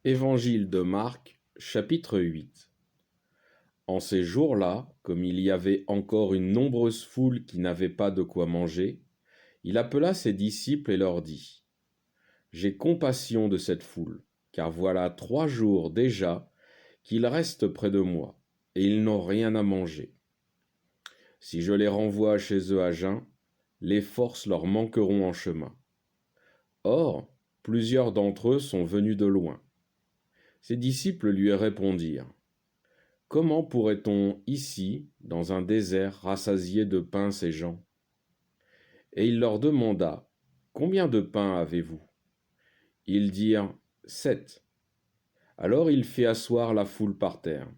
Évangile de Marc, chapitre 8. En ces jours-là, comme il y avait encore une nombreuse foule qui n'avait pas de quoi manger, il appela ses disciples et leur dit : J'ai compassion de cette foule, car voilà 3 jours déjà qu'ils restent près de moi, et ils n'ont rien à manger. Si je les renvoie chez eux à jeun, les forces leur manqueront en chemin. Or, plusieurs d'entre eux sont venus de loin. Ses disciples lui répondirent : Comment pourrait-on ici, dans un désert, rassasier de pain ces gens ? Et il leur demanda : Combien de pains avez-vous ? Ils dirent : 7. Alors il fit asseoir la foule par terre,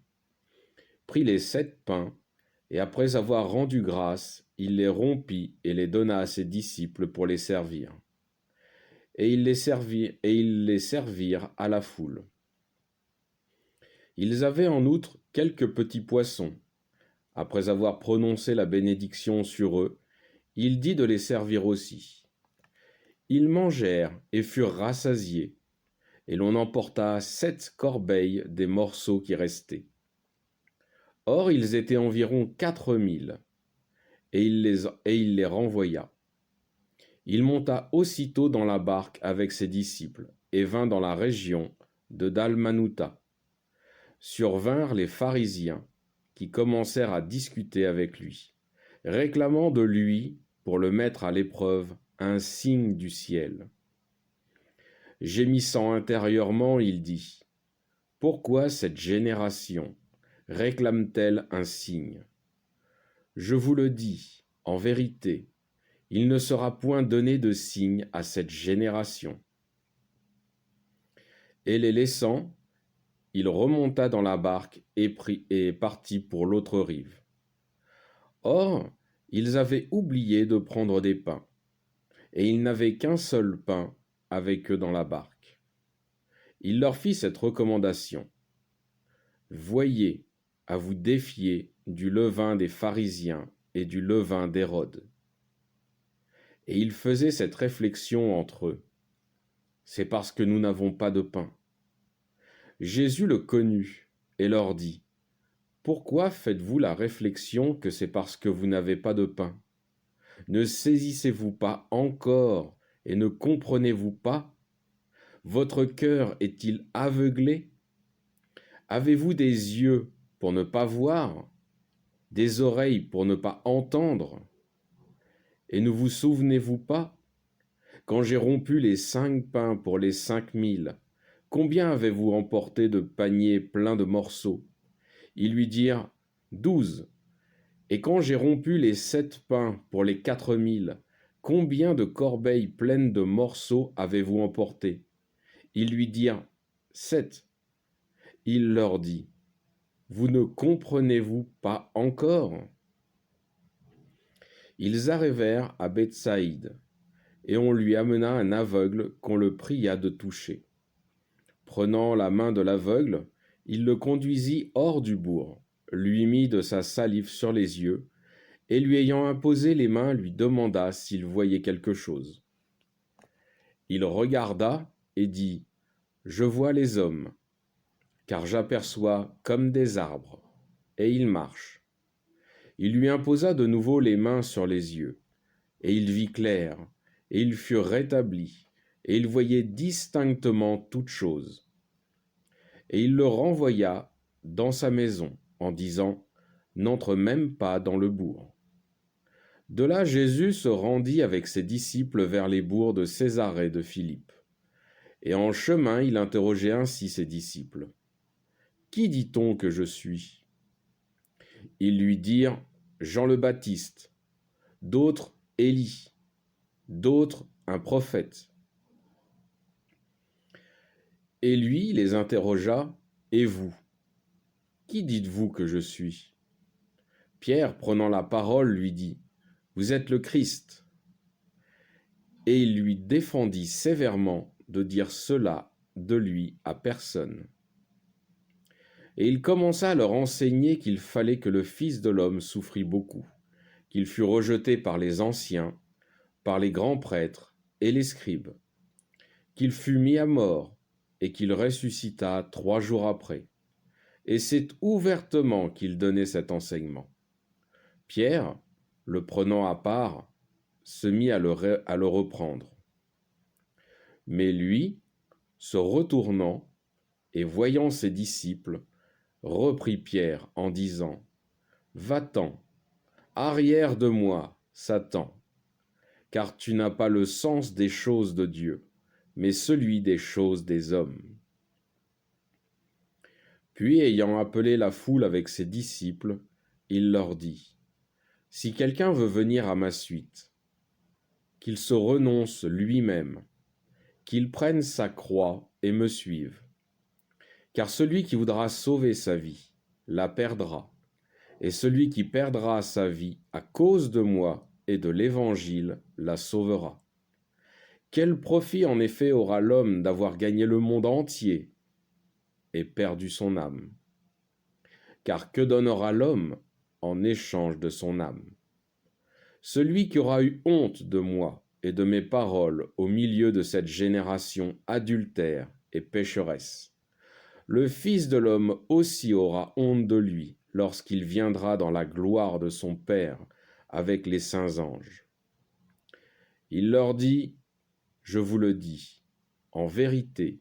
prit les 7 pains, et après avoir rendu grâce, il les rompit et les donna à ses disciples pour les servir. Et ils les servirent à la foule. Ils avaient en outre quelques petits poissons. Après avoir prononcé la bénédiction sur eux, il dit de les servir aussi. Ils mangèrent et furent rassasiés, et l'on emporta 7 corbeilles des morceaux qui restaient. Or ils étaient environ 4000, et il les renvoya. Il monta aussitôt dans la barque avec ses disciples, et vint dans la région de Dalmanutha. Survinrent les pharisiens, qui commencèrent à discuter avec lui, réclamant de lui, pour le mettre à l'épreuve, un signe du ciel. Gémissant intérieurement, il dit : Pourquoi cette génération réclame-t-elle un signe ? Je vous le dis, en vérité, il ne sera point donné de signe à cette génération. Et les laissant, il remonta dans la barque et partit pour l'autre rive. Or, ils avaient oublié de prendre des pains, et ils n'avaient qu'un seul pain avec eux dans la barque. Il leur fit cette recommandation : Voyez à vous défier du levain des pharisiens et du levain d'Hérode. Et ils faisaient cette réflexion entre eux : C'est parce que nous n'avons pas de pain. Jésus le connut et leur dit : Pourquoi faites-vous la réflexion que c'est parce que vous n'avez pas de pain ? Ne saisissez-vous pas encore et ne comprenez-vous pas ? Votre cœur est-il aveuglé ? Avez-vous des yeux pour ne pas voir, des oreilles pour ne pas entendre ? Et ne vous souvenez-vous pas, quand j'ai rompu les 5 pains pour les 5000, combien avez-vous emporté de paniers pleins de morceaux ? Ils lui dirent : 12. Et quand j'ai rompu les 7 pains pour les 4000, combien de corbeilles pleines de morceaux avez-vous emporté ? Ils lui dirent : 7. Il leur dit : Vous ne comprenez-vous pas encore ? Ils arrivèrent à Bethsaïde, et on lui amena un aveugle qu'on le pria de toucher. Prenant la main de l'aveugle, il le conduisit hors du bourg, lui mit de sa salive sur les yeux, et lui ayant imposé les mains, lui demanda s'il voyait quelque chose. Il regarda et dit : Je vois les hommes, car j'aperçois comme des arbres. Et il marche. Il lui imposa de nouveau les mains sur les yeux, et il vit clair, et il fut rétabli, et il voyait distinctement toutes choses. Et il le renvoya dans sa maison, en disant : N'entre même pas dans le bourg. De là, Jésus se rendit avec ses disciples vers les bourgs de Césarée de Philippe. Et en chemin, il interrogeait ainsi ses disciples : Qui dit-on que je suis ? Ils lui dirent : Jean le Baptiste, d'autres Élie, d'autres un prophète. Et lui les interrogea : Et vous, qui dites-vous que je suis ? Pierre, prenant la parole, lui dit : Vous êtes le Christ. Et il lui défendit sévèrement de dire cela de lui à personne. Et il commença à leur enseigner qu'il fallait que le Fils de l'homme souffrit beaucoup, qu'il fût rejeté par les anciens, par les grands prêtres et les scribes, qu'il fût mis à mort, et qu'il ressuscita 3 jours après. Et c'est ouvertement qu'il donnait cet enseignement. Pierre, le prenant à part, se mit à le reprendre. Mais lui, se retournant et voyant ses disciples, reprit Pierre en disant : « Va-t'en, arrière de moi, Satan, car tu n'as pas le sens des choses de Dieu, mais celui des choses des hommes. » Puis, ayant appelé la foule avec ses disciples, il leur dit : « Si quelqu'un veut venir à ma suite, qu'il se renonce lui-même, qu'il prenne sa croix et me suive. Car celui qui voudra sauver sa vie la perdra, et celui qui perdra sa vie à cause de moi et de l'Évangile la sauvera. Quel profit en effet aura l'homme d'avoir gagné le monde entier et perdu son âme ? Car que donnera l'homme en échange de son âme ? Celui qui aura eu honte de moi et de mes paroles au milieu de cette génération adultère et pécheresse, le Fils de l'homme aussi aura honte de lui lorsqu'il viendra dans la gloire de son Père avec les saints anges. Il leur dit : « Je vous le dis, en vérité,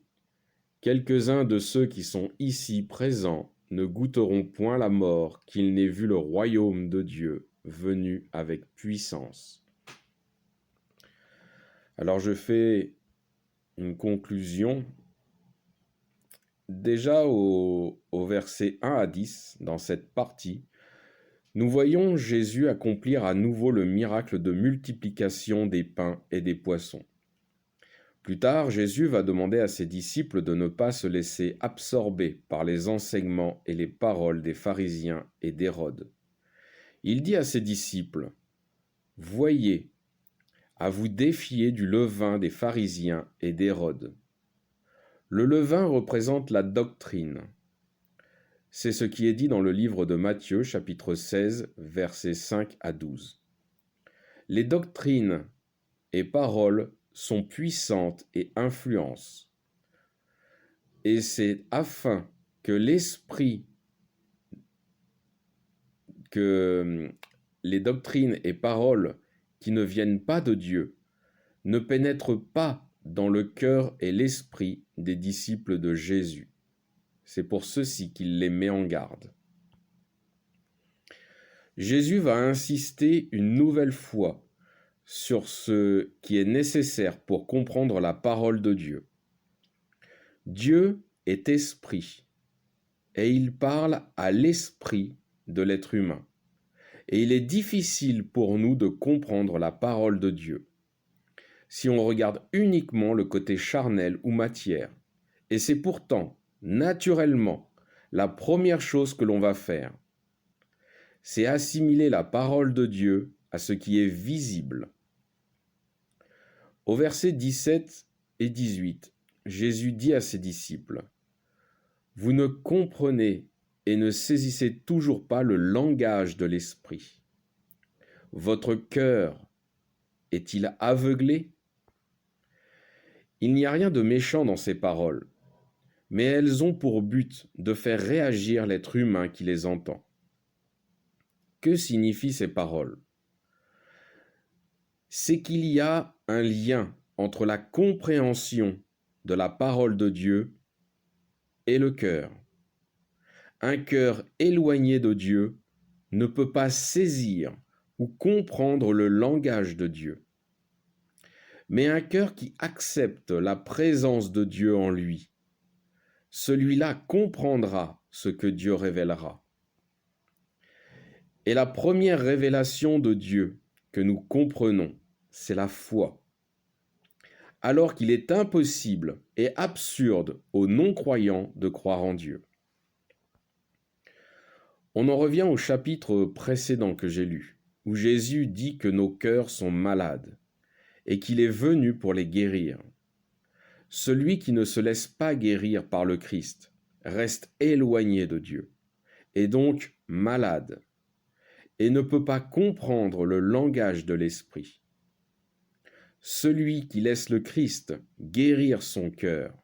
quelques-uns de ceux qui sont ici présents ne goûteront point la mort qu'ils n'aient vu le royaume de Dieu venu avec puissance. » Alors je fais une conclusion. Déjà au verset 1 à 10, dans cette partie, nous voyons Jésus accomplir à nouveau le miracle de multiplication des pains et des poissons. Plus tard, Jésus va demander à ses disciples de ne pas se laisser absorber par les enseignements et les paroles des pharisiens et d'Hérode. Il dit à ses disciples : « Voyez, à vous défier du levain des pharisiens et d'Hérode. » Le levain représente la doctrine. C'est ce qui est dit dans le livre de Matthieu, chapitre 16, versets 5 à 12. Les doctrines et paroles sont puissantes et influencent. Et c'est afin que les doctrines et paroles qui ne viennent pas de Dieu ne pénètrent pas dans le cœur et l'esprit des disciples de Jésus. C'est pour ceci qu'il les met en garde. Jésus va insister une nouvelle fois sur ce qui est nécessaire pour comprendre la parole de Dieu. Dieu est esprit, et il parle à l'esprit de l'être humain. Et il est difficile pour nous de comprendre la parole de Dieu si on regarde uniquement le côté charnel ou matière. Et c'est pourtant, naturellement, la première chose que l'on va faire. C'est assimiler la parole de Dieu à ce qui est visible. Au verset 17 et 18, Jésus dit à ses disciples : « Vous ne comprenez et ne saisissez toujours pas le langage de l'esprit. Votre cœur est-il aveuglé ? » Il n'y a rien de méchant dans ces paroles, mais elles ont pour but de faire réagir l'être humain qui les entend. Que signifient ces paroles ? C'est qu'il y a un lien entre la compréhension de la parole de Dieu et le cœur. Un cœur éloigné de Dieu ne peut pas saisir ou comprendre le langage de Dieu. Mais un cœur qui accepte la présence de Dieu en lui, celui-là comprendra ce que Dieu révélera. Et la première révélation de Dieu que nous comprenons, c'est la foi. Alors qu'il est impossible et absurde aux non-croyants de croire en Dieu. On en revient au chapitre précédent que j'ai lu, où Jésus dit que nos cœurs sont malades et qu'il est venu pour les guérir. Celui qui ne se laisse pas guérir par le Christ reste éloigné de Dieu, et donc malade, et ne peut pas comprendre le langage de l'esprit. Celui qui laisse le Christ guérir son cœur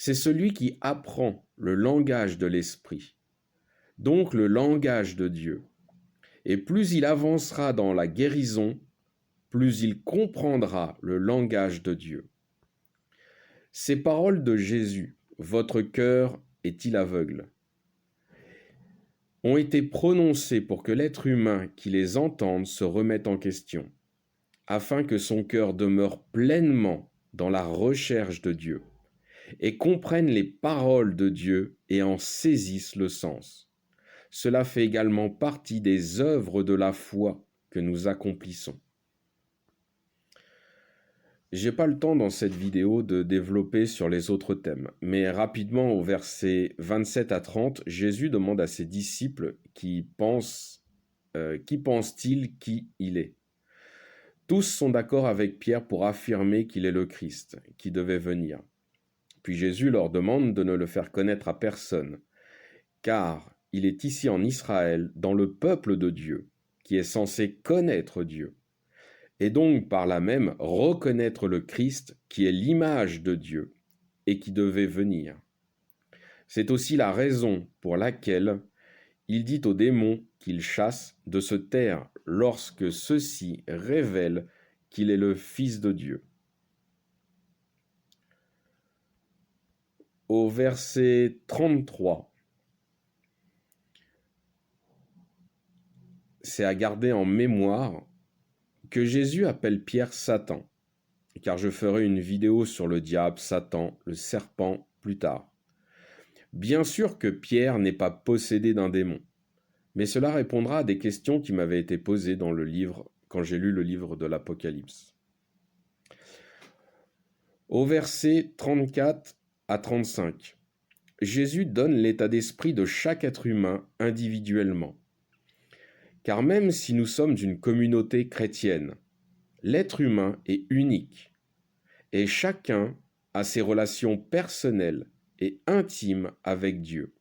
c'est celui qui apprend le langage de l'Esprit, donc le langage de Dieu. Et plus il avancera dans la guérison, plus il comprendra le langage de Dieu. Ces paroles de Jésus, votre cœur est-il aveugle, ont été prononcées pour que l'être humain qui les entende se remette en question, afin que son cœur demeure pleinement dans la recherche de Dieu, et comprenne les paroles de Dieu et en saisisse le sens. Cela fait également partie des œuvres de la foi que nous accomplissons. J'ai pas le temps dans cette vidéo de développer sur les autres thèmes, mais rapidement au verset 27 à 30, Jésus demande à ses disciples qui pense-t-il qui il est. Tous sont d'accord avec Pierre pour affirmer qu'il est le Christ, qui devait venir. Puis Jésus leur demande de ne le faire connaître à personne, car il est ici en Israël, dans le peuple de Dieu, qui est censé connaître Dieu, et donc par là même reconnaître le Christ qui est l'image de Dieu et qui devait venir. C'est aussi la raison pour laquelle il dit aux démons qu'il chasse de se taire lorsque ceux-ci révèlent qu'il est le Fils de Dieu. Au verset 33, c'est à garder en mémoire que Jésus appelle Pierre Satan, car je ferai une vidéo sur le diable, Satan, le serpent, plus tard. Bien sûr que Pierre n'est pas possédé d'un démon, mais cela répondra à des questions qui m'avaient été posées dans le livre, quand j'ai lu le livre de l'Apocalypse. Au verset 34 à 35, Jésus donne l'état d'esprit de chaque être humain individuellement. Car même si nous sommes une communauté chrétienne, l'être humain est unique et chacun a ses relations personnelles et intimes avec Dieu.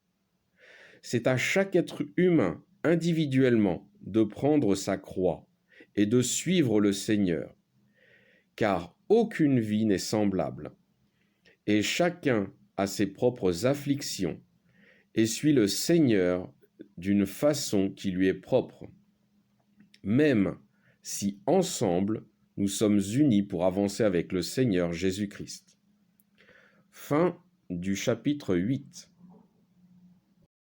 C'est à chaque être humain individuellement de prendre sa croix et de suivre le Seigneur, car aucune vie n'est semblable et chacun a ses propres afflictions et suit le Seigneur d'une façon qui lui est propre, même si ensemble nous sommes unis pour avancer avec le Seigneur Jésus-Christ. Fin du chapitre 8.